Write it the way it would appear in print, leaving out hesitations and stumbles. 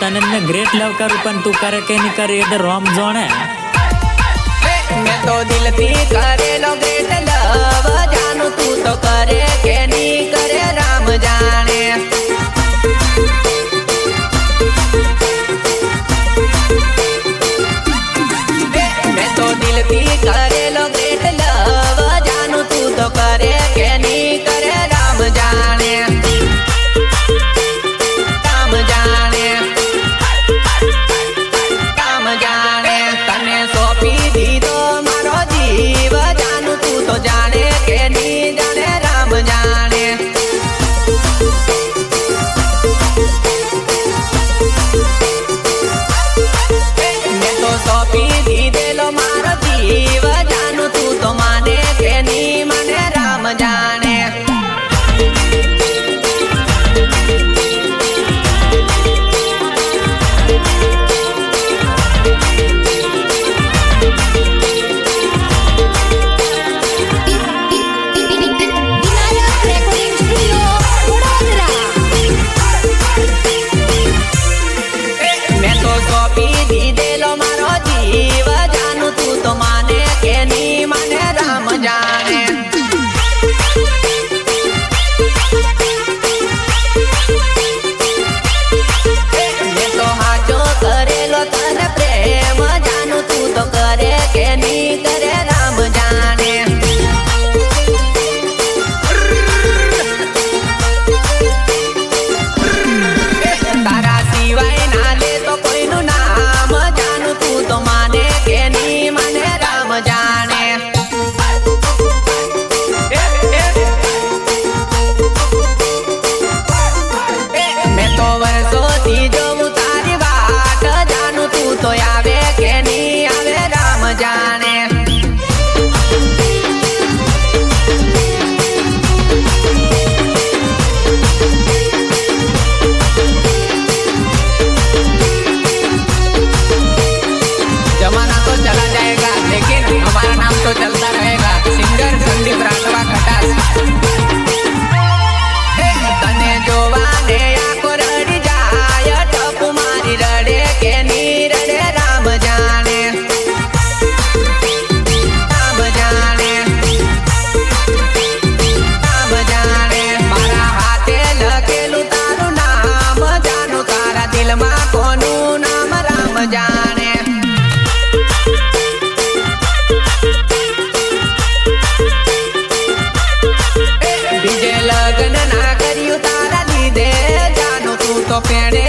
तने मैं great love करूं पण तू करे के नहीं करे इधर रोम जोने मैं तो दिल थी करे लो ग्रेट लव जानू तू तो करे के नहीं करे राम जाने मैं तो दिल थी करे लो ग्रेट लव जानू तू तो करे के नहीं करे राम जाने तने सोपी दीदो मारो जीव जानू तू तो जाने के नहीं जाने राम जाने मैं तो सोपी दीदे लो मारो जीव जानू तू तो माने के नहीं माने राम जाने तो चलता रहेगा सिंगर संदीप राठवा खटास तने जोवाने आको रड़ी जाय टपु मारी रड़े के नी रड़े राम जाने राम जाने राम जाने मारा हाथे लखेलू तारू नाम जानू तारा दिल मा कोनू नाम राम जाने लगन ना करियो तारा दीदे जानू तू तो पेड़े